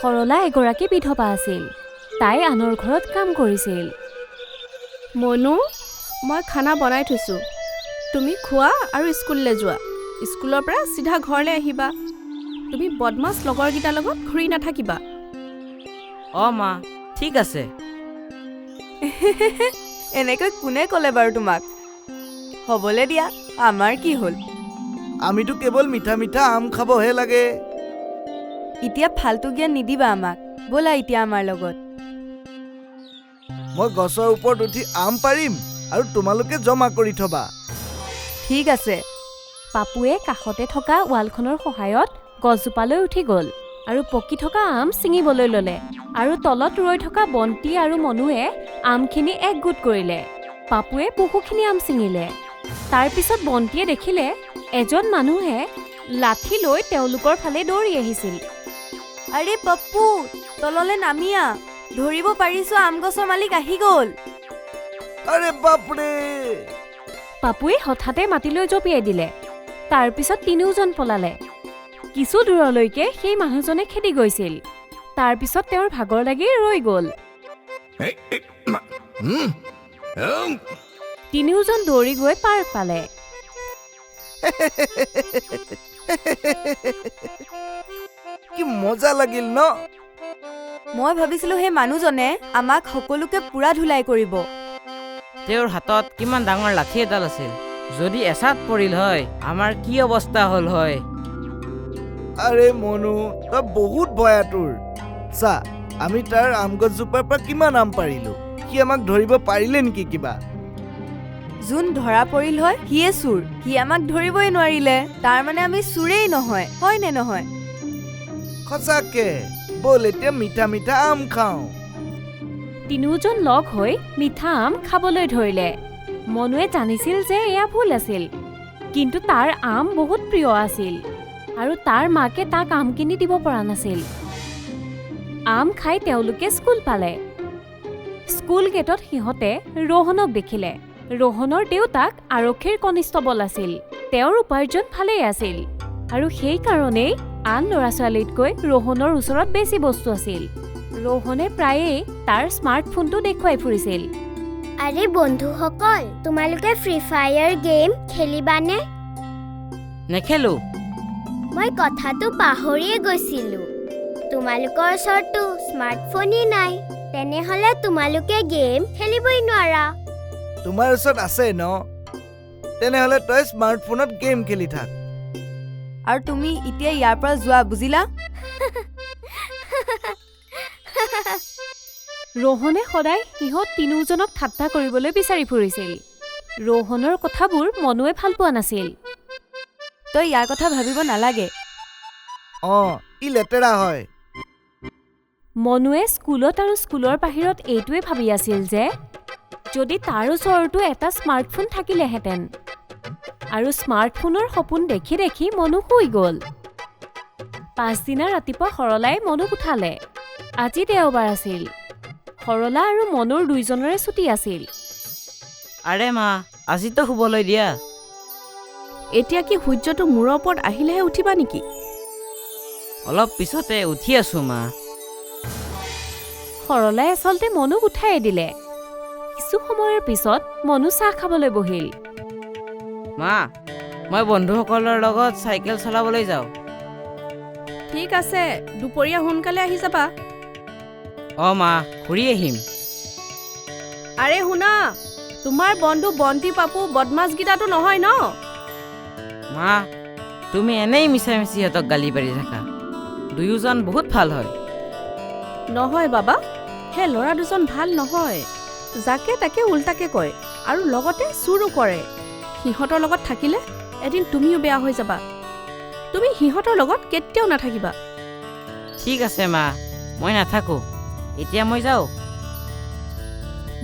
সৰলা এগৰাকী বিধৱা আছিল। তাই আনৰ ঘৰত কাম কৰিছিল। মনু, মই খানা বনাই থৈছোঁ। তুমি খোৱা আৰু স্কুললৈ যোৱা। স্কুলৰ পৰা চিধা ঘৰলৈ আহিবা। তুমি বদমাছ লগৰকেইটাৰ লগত ঘূৰি নাথাকিবা। মা, ঠিক আছে। এনেকৈ কোনে ক'লে বাৰু তোমাক? হ'বলৈ দিয়া, আমাৰ কি হ'ল? আমিতো কেৱল মিঠা মিঠা আম খাবহে লাগে। এতিয়া ফাল্টু জ্ঞান নিদিবা আমাক। ব'লা এতিয়া আমাৰ লগত। মই গছৰ ওপৰত উঠি আম পাৰিম আৰু তোমালোকে জমা কৰি থবা। ঠিক আছে। পাপুৱে কাষতে থকা ৱালখনৰ সহায়ত গছজোপালৈ উঠি গ'ল আৰু পকি থকা আম ছিঙিবলৈ ল'লে। আৰু তলত ৰৈ থকা বন্তি আৰু মনুৱে আমখিনি একগোট কৰিলে। পাপুৱে বহুখিনি আম ছিঙিলে। তাৰ পিছত বন্তিয়ে দেখিলে এজন মানুহে লাঠি লৈ তেওঁলোকৰ ফালে দৌৰি আহিছিল। আৰে পপ্পু, তললৈ নামিয়া। ধৰিব পাৰিছো আম গছৰ মালিক আহি গ'ল। আৰে বাপৰে! পাপুৱে হঠাতে মাটিলৈ জঁপিয়াই দিলে। তাৰ পিছত তিনিওজন পলালে। কিছু দূৰলৈকে সেই মানুহজনে খেদি গৈছিল। তাৰ পিছত তেওঁৰ ভাগৰ লাগি ৰৈ গ'ল। তিনিওজন দৌৰি গৈ পাৰ পালে। কি মজা লাগিল ন? মই ভাবিছিলো সেই মানুহজনে আমাক সকলোকে পুৰা ধুলাই কৰিব। তেওঁৰ হাতত কিমান ডাঙৰ লাঠি এডাল আছিল। যদি এচাত পৰিল হয়, আমাৰ কি অৱস্থা হ'ল হয়। আৰে মনু, তই বহুত ভয়াতুৰ। চা, আমি তাৰ আম গছজোপাৰ পৰা কিমান আম পাৰিলো। সি আমাক ধৰিব পাৰিলে নেকি কিবা? যোন ধৰা পৰিল হয় সিয়ে চোৰ। সি আমাক ধৰিবই নোৱাৰিলে। তাৰ মানে আমি চোৰেই নহয়, হয় নে নহয়? সঁচাকে, ব'ল এতিয়া মিঠা মিঠা আম খাওঁ। তিনিওজন লগ হৈ মিঠা আম খাবলৈ ধৰিলে। মনুৱে জানিছিল যে এয়া ভুল আছিল, কিন্তু তাৰ আম বহুত প্ৰিয় আছিল আৰু তাৰ মাকে তাক আম কিনি দিব পৰা নাছিল। আম খাই তেওঁলোকে স্কুল পালে। স্কুল গেটত সিহঁতে ৰোহনক দেখিলে। ৰোহনৰ দেউতাক আৰক্ষীৰ কনিষ্টবল আছিল। তেওঁৰ উপাৰ্জন ভালেই আছিল আৰু সেইকাৰণেই আন ল'ৰা ছোৱালীতকৈ ৰোহনৰ ওচৰত বেছি বস্তু আছিল। ৰোহনে প্ৰায়েই তাৰ স্মাৰ্টফোনটো দেখুৱাই ফুৰিছিল। আৰে বন্ধুসকল, তোমালোকে ফ্ৰী ফায়াৰ গেম খেলিবানে? নেখেলো। মই কথাটো পাহৰিয়ে গৈছিলোঁ। তোমালোকৰ ওচৰতো স্মাৰ্টফোনেই নাই। তেনেহ'লে তোমালোকে গেম খেলিবই নোৱাৰা। তোমাৰ ওচৰত আছে ন? তেনেহ'লে তই স্মাৰ্টফোনত গেম খেলি থাক। আৰু তুমি এতিয়া ইয়াৰ পৰা যোৱা, বুজিলা? ৰোহনে সদায় সিহঁত তিনিওজনক ঠাট্টা কৰিবলৈ বিচাৰি ফুৰিছিল। ৰোহনৰ কথাবোৰ মনুৱে ভাল পোৱা নাছিল। তই ইয়াৰ কথা ভাবিব নালাগে। ই লেতেৰা হয়। মনুৱে স্কুলত আৰু স্কুলৰ বাহিৰত এইটোৱে ভাবি আছিল যে যদি তাৰ ওচৰতো এটা স্মাৰ্টফোন থাকিলেহেঁতেন। আৰু স্মাৰ্টফোনৰ সপোন দেখি দেখি মনু শুই গ'ল। পাছদিনা ৰাতিপুৱা সৰলাই মনুক উঠালে। আজি দেওবাৰ আছিল। সৰলা আৰু মনুৰ দুইজনৰে ছুটি আছিল। আৰে মা, আজিতো শুবলৈ দিয়া। এতিয়া কি সূৰ্যটো মূৰৰ ওপৰত আহিলেহে উঠিবা নেকি? অলপ পিছতে উঠি আছো মা। সৰলাই আচলতে মনুক উঠাই দিলে। কিছু সময়ৰ পিছত মনু চাহ খাবলৈ বহিল। মা, মই বন্ধুসকলৰ লগত চাইকেল চলাবলৈ যাওঁ। ঠিক আছে, দুপৰীয়া সোনকালে আহি যাবা। মা, ঘূৰি আহিম। আৰে শুনা, তোমাৰ বন্ধু বন্তি পাপু বদমাছকেইটাতো নহয় ন? মা, তুমি এনেই মিছা মিছি সিহঁতক গালি পাৰি থাকা। দুয়োজন বহুত ভাল হয়। নহয় বাবা, সেই ল'ৰা দুজন ভাল নহয়। যাকে তাকে উল্টাকে কয় আৰু লগতে চুৰো কৰে। সিহঁতৰ লগত থাকিলে এদিন তুমিও বেয়া হৈ যাবা। তুমি সিহঁতৰ লগত কেতিয়াও নাথাকিবা। ঠিক আছে মা, মই নাথাকো। এতিয়া মই যাওঁ।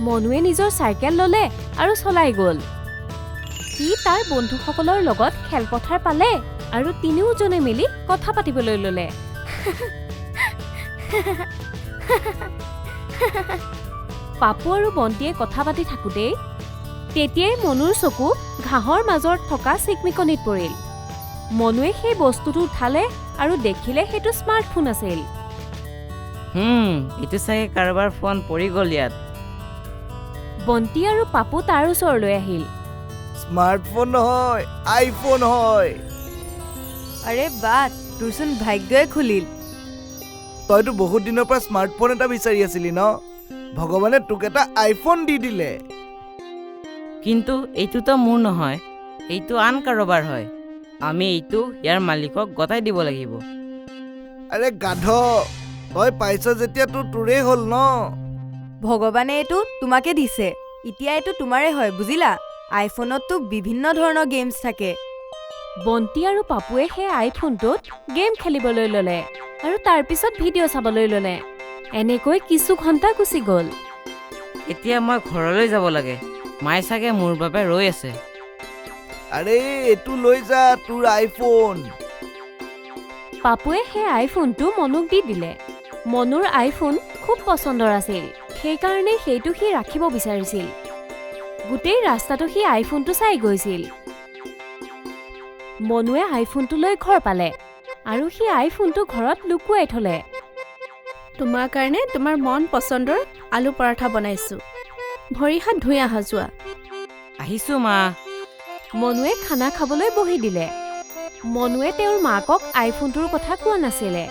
মনুৱে নিজৰ চাইকেল ল'লে আৰু চলাই গ'ল। সি তাৰ বন্ধুসকলৰ লগত খেলপথাৰ পালে আৰু তিনিওজনে মিলি কথা পাতিবলৈ ল'লে। পাপু আৰু বন্তিয়ে কথা পাতি থাকোঁতেই তেতিয়াই মনুৰ চকু ঘাঁহৰ মাজত থকা চিকমিকনিত পৰিল। মনুৱে সেই বস্তুটো উঠালে আৰু দেখিলে সেইটো স্মাৰ্টফোন আছিল। এইটো চাগে কাৰোবাৰ ফোন পৰি গ'ল ইয়াত। বন্তি আৰু পাপু তাৰ ওচৰলৈ আহিল। স্মাৰ্টফোন নহয়, আইফোন হয়। আৰে বাট, তোৰচোন ভাগ্যই খুলিল। তইতো বহুত দিনৰ পৰা স্মাৰ্টফোন এটা বিচাৰি আছিলি ন? ভগৱানে তোক এটা আইফোন দি দিলে। কিন্তু এইটোতো মোৰ নহয়, এইটো আন কাৰোবাৰ হয়। আমি এইটো ইয়াৰ মালিকক গতাই দিব লাগিব। আৰে গাধ, তই পাইছ যেতিয়া তোৰেই হ'ল ন। ভগৱানে এইটো তোমাকে দিছে, এতিয়া এইটো তোমাৰে হয়, বুজিলা? আইফোনততো বিভিন্ন ধৰণৰ গেমছ থাকে। বন্তি আৰু পাপুৱে সেই আইফোনটোত গেম খেলিবলৈ ল'লে আৰু তাৰপিছত ভিডিঅ' চাবলৈ ল'লে। এনেকৈ কিছু ঘণ্টা গুচি গ'ল। এতিয়া মই ঘৰলৈ যাব লাগে। মায়ে চাগে মোৰ বাবে ৰৈ আছে। আৰে এইটো লৈ যা, তোৰ আইফোন। পাপুৱে সেই আইফোনটো মনুক দি দিলে। মনুৰ আইফোন খুব পচন্দৰ আছিল, সেইকাৰণে সেইটো সি ৰাখিব বিচাৰিছিল। গোটেই ৰাস্তাটো সি আইফোনটো চাই গৈছিল। মনুৱে আইফোনটো লৈ ঘৰ পালে আৰু সি আইফোনটো ঘৰত লুকুৱাই থলে। তোমাৰ কাৰণে তোমাৰ মন পচন্দৰ আলু পৰাঠা বনাইছোঁ। ভৰি হাত ধুই আহা যোৱা। আহিছোঁ মা। মনুৱে খানা খাবলৈ বহি দিলে। মনুৱে তেওঁৰ মাকক আইফোনটোৰ কথা কোৱা নাছিলে।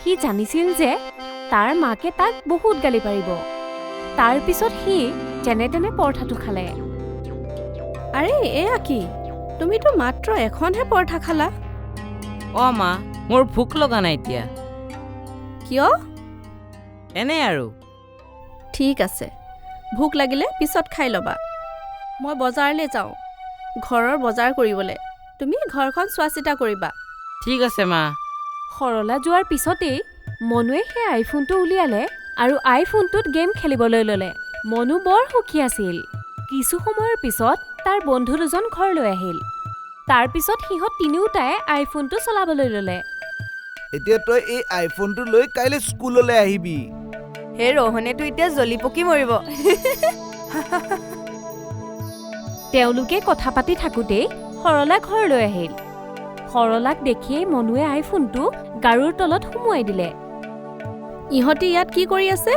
সি জানিছিল যে তাৰ মাকে তাক বহুত গালি পাৰিব। তাৰ পিছত সি যেনে তেনে পৰঠাটো খালে। আৰে এয়া কি? তুমিতো মাত্ৰ এখনহে পৰঠা খালা। অ' মা, মোৰ ভোক লগা নাই এতিয়া। কিয়? এনে আৰু। ঠিক আছে, ভোক লাগিলে পিছত খাই ল'বা। মই বজাৰলৈ যাওঁ, ঘৰৰ বজাৰ কৰিবলৈ। তুমি ঘৰখন চোৱা চিতা কৰিবা। ঠিক আছে মা। সৰলা যোৱাৰ পিছতেই মনুৱে সেই আইফোনটো উলিয়ালে আৰু আইফোনটোত গেম খেলিবলৈ ল'লে। মনু বৰ সুখী আছিল। কিছু সময়ৰ পিছত তাৰ বন্ধু দুজন ঘৰলৈ আহিল। তাৰ পিছত সিহঁত তিনিওটাই আইফোনটো চলাবলৈ ল'লে। এতিয়া তই এই আইফোনটো লৈ কাইলৈ স্কুললৈ আহিবি। হে ৰোহনেতো এতিয়া জ্বলি পকি মৰিব। তেওঁলোকে কথা পাতি থাকোঁতেই সৰলা ঘৰলৈ আহিল। সৰলাক দেখিয়েই মনুৱে আইফোনটো গাৰুৰ তলত সুমুৱাই দিলে। ইহঁতি ইয়াত কি কৰি আছে?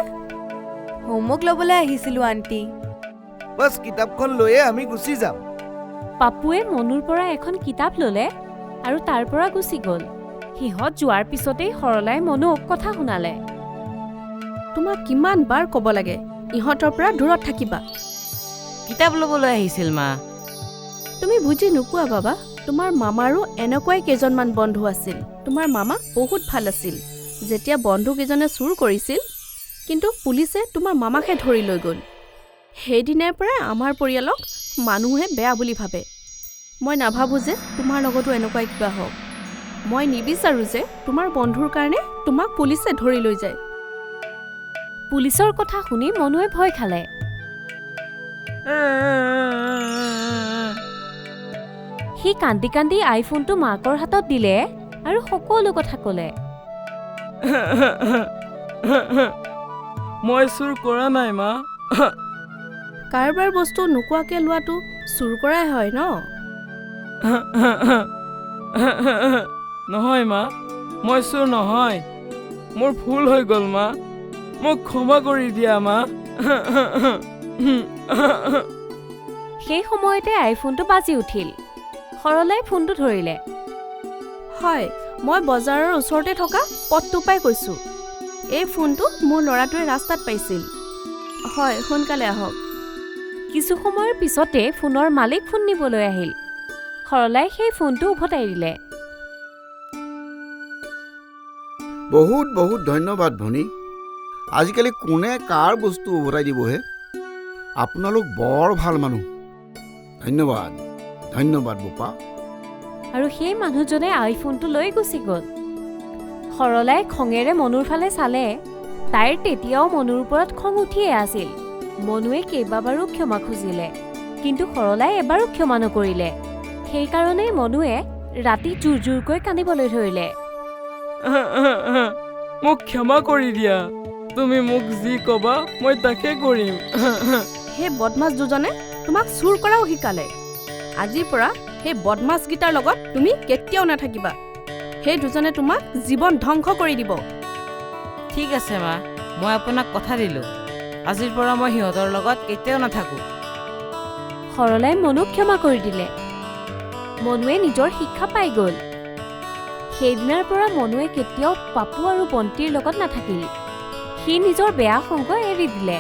হোমৱৰ্ক ল'বলৈ আহিছিলোঁ আণ্টি। বাছ কিতাপখন লৈয়ে আমি গুচি যাম। পাপুৱে মনুৰ পৰা এখন কিতাপ ল'লে আৰু তাৰ পৰা গুচি গ'ল। সিহঁত যোৱাৰ পিছতেই সৰলাই মনুক কথা শুনালে। তোমাক কিমান বাৰ ক'ব লাগে ইহঁতৰ পৰা দূৰত থাকিবা। কিতাপ ল'বলৈ আহিছিল মা। তুমি বুজি নোপোৱা বাবা, তোমাৰ মামাৰো এনেকুৱাই কেইজনমান বন্ধু আছিল। তোমাৰ মামা বহুত ভাল আছিল। যেতিয়া বন্ধুকেইজনে চুৰ কৰিছিল, কিন্তু পুলিচে তোমাৰ মামাকহে ধৰি লৈ গ'ল। সেইদিনাৰ পৰাই আমাৰ পৰিয়ালক মানুহে বেয়া বুলি ভাবে। মই নাভাবোঁ যে তোমাৰ লগতো এনেকুৱা কিবা হওক। মই নিবিচাৰোঁ যে তোমাৰ বন্ধুৰ কাৰণে তোমাক পুলিচে ধৰি লৈ যায়। পুলিচৰ কথা শুনি মনুৱে ভয় খালে। সি কান্দি কান্দি আইফোনটো মাকৰ হাতত দিলে আৰু সকলো কথা ক'লে। মই চুৰ কৰা নাই মা। কাৰোবাৰ বস্তু নোকোৱাকৈ লোৱাটো চুৰ কৰাই হয় ন? নহয় মা, মই চোৰ নহয়। মোৰ ভুল হৈ গ'ল মা, মোক ক্ষমা কৰি দিয়া মা। সেই সময়তে আইফোনটো বাজি উঠিল। সৰলাই ফোনটো ধৰিলে। হয়, মই বজাৰৰ ওচৰতে থকা পথটো পাই কৈছোঁ। এই ফোনটো মোৰ ল'ৰাটোৱে ৰাস্তাত পাইছিল। হয়, সোনকালে আহক। কিছু সময়ৰ পিছতে ফোনৰ মালিক ফোন নিবলৈ আহিল। সৰলাই সেই ফোনটো উভতাই দিলে। বহুত বহুত ধন্যবাদ ভনী। আজিকালি কোনে কাৰ বস্তু উভতাই দিবহে? আপোনালোক বৰ ভাল মানুহ। ধন্যবাদ ধন্যবাদ বোপা। আৰু সেই মানুহজনে আইফোনটো লৈ গুচি গ'ল। সৰলাই খঙেৰে মনুৰ ফালে চালে। তাইৰ তেতিয়াও মনুৰ ওপৰত খং উঠিয়ে আছিল। মনুৱে কেইবাবাৰো ক্ষমা খুজিলে, কিন্তু সৰলাই এবাৰো ক্ষমা নকৰিলে। সেইকাৰণে মনুৱে ৰাতি জোৰ জোৰকৈ কান্দিবলৈ ধৰিলে। মোক ক্ষমা কৰি দিয়া। তুমি মোক যি ক'বা মই তাকে কৰিম। সেই বদমাছ দুজনে তোমাক চুৰ কৰাও শিকালে। আজিৰ পৰা সেই বদমাছকেইটাৰ লগত তুমি কেতিয়াও নাথাকিবা। সেই দুজনে তোমাক জীৱন ধ্বংস কৰি দিব। ঠিক আছে মা, মই আপোনাক কথা দিলোঁ। আজিৰ পৰা মই সিহঁতৰ লগত কেতিয়াও নাথাকোঁ। সৰলাই মনুক ক্ষমা কৰি দিলে। মনুৱে নিজৰ শিক্ষা পাই গ'ল। সেইদিনাৰ পৰা মনুৱে কেতিয়াও পাপু আৰু বন্তিৰ লগত নাথাকিল। সি নিজৰ বেয়া সংগ এৰি দিলে।